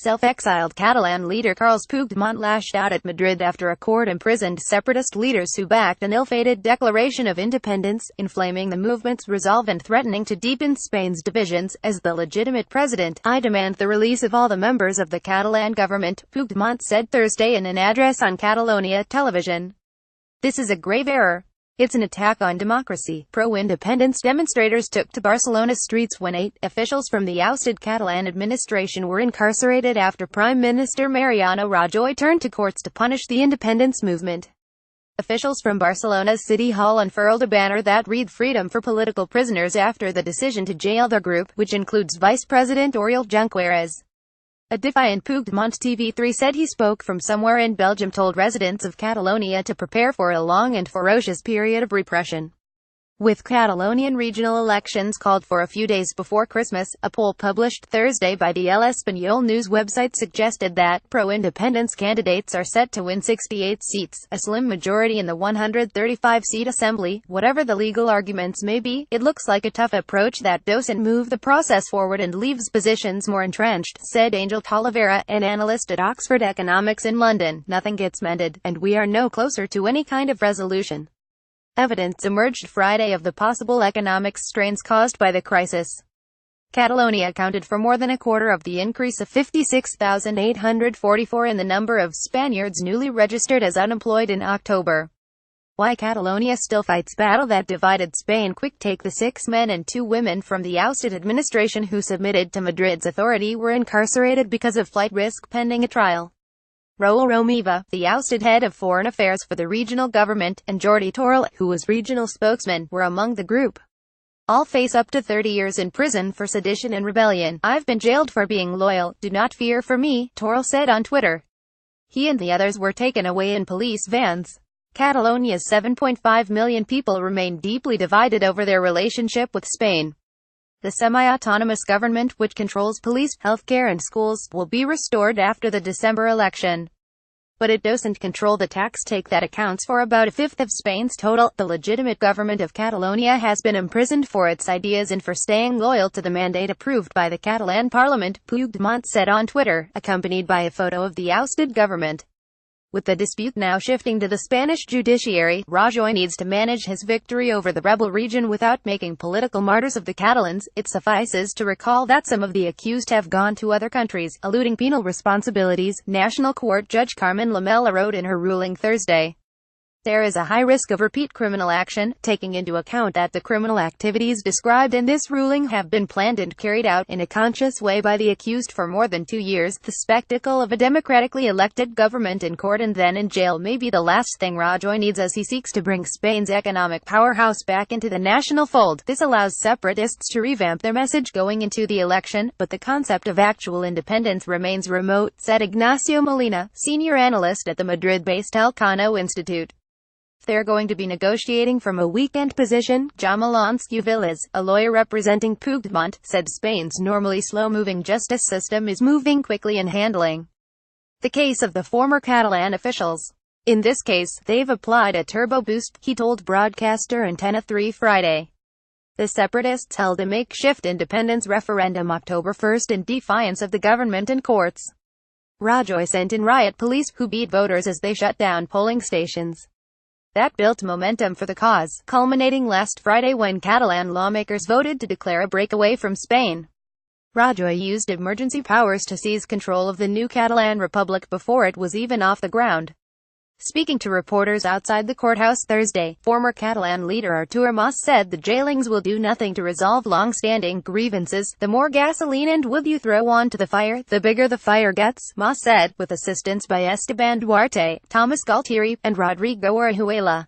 Self-exiled Catalan leader Carles Puigdemont lashed out at Madrid after a court imprisoned separatist leaders who backed an ill-fated declaration of independence, inflaming the movement's resolve and threatening to deepen Spain's divisions. As the legitimate president, I demand the release of all the members of the Catalan government, Puigdemont said Thursday in an address on Catalonia television. This is a grave error. It's an attack on democracy. Pro-independence demonstrators took to Barcelona's streets when 8 officials from the ousted Catalan administration were incarcerated after Prime Minister Mariano Rajoy turned to courts to punish the independence movement. Officials from Barcelona's City Hall unfurled a banner that read "Freedom for Political Prisoners" after the decision to jail their group, which includes Vice President Oriol Junqueras. A defiant Puigdemont, TV3 said he spoke from somewhere in Belgium, told residents of Catalonia to prepare for a long and ferocious period of repression. With Catalonian regional elections called for a few days before Christmas, a poll published Thursday by the El Español news website suggested that pro-independence candidates are set to win 68 seats, a slim majority in the 135-seat assembly. Whatever the legal arguments may be, it looks like a tough approach that doesn't move the process forward and leaves positions more entrenched, said Angel Talavera, an analyst at Oxford Economics in London. Nothing gets mended, and we are no closer to any kind of resolution. Evidence emerged Friday of the possible economic strains caused by the crisis. Catalonia accounted for more than a quarter of the increase of 56,844 in the number of Spaniards newly registered as unemployed in October. Why Catalonia still fights battle that divided Spain. Quick take: the 6 men and 2 women from the ousted administration who submitted to Madrid's authority were incarcerated because of flight risk pending a trial. Raúl Romeva, the ousted head of foreign affairs for the regional government, and Jordi Torrell, who was regional spokesman, were among the group. All face up to 30 years in prison for sedition and rebellion. I've been jailed for being loyal, do not fear for me, Torrell said on Twitter. He and the others were taken away in police vans. Catalonia's 7.5 million people remain deeply divided over their relationship with Spain. The semi-autonomous government, which controls police, healthcare and schools, will be restored after the December election. But it doesn't control the tax take that accounts for about a fifth of Spain's total. The legitimate government of Catalonia has been imprisoned for its ideas and for staying loyal to the mandate approved by the Catalan parliament, Puigdemont said on Twitter, accompanied by a photo of the ousted government. With the dispute now shifting to the Spanish judiciary, Rajoy needs to manage his victory over the rebel region without making political martyrs of the Catalans. It suffices to recall that some of the accused have gone to other countries, eluding penal responsibilities, National Court Judge Carmen Lamela wrote in her ruling Thursday. There is a high risk of repeat criminal action, taking into account that the criminal activities described in this ruling have been planned and carried out in a conscious way by the accused for more than 2 years. The spectacle of a democratically elected government in court and then in jail may be the last thing Rajoy needs as he seeks to bring Spain's economic powerhouse back into the national fold. This allows separatists to revamp their message going into the election, but the concept of actual independence remains remote, said Ignacio Molina, senior analyst at the Madrid-based Elcano Institute. They're going to be negotiating from a weekend position. Jamelon Scuvillas, a lawyer representing Puigdemont, said Spain's normally slow-moving justice system is moving quickly in handling the case of the former Catalan officials. In this case, they've applied a turbo boost, he told broadcaster Antena 3 Friday. The separatists held a makeshift independence referendum October 1 in defiance of the government and courts. Rajoy sent in riot police, who beat voters as they shut down polling stations. That built momentum for the cause, culminating last Friday when Catalan lawmakers voted to declare a breakaway from Spain. Rajoy used emergency powers to seize control of the new Catalan Republic before it was even off the ground. Speaking to reporters outside the courthouse Thursday, former Catalan leader Artur Mas said the jailings will do nothing to resolve long-standing grievances. The more gasoline and wood you throw onto the fire, the bigger the fire gets, Mas said, with assistance by Esteban Duarte, Thomas Galtieri, and Rodrigo Orihuela.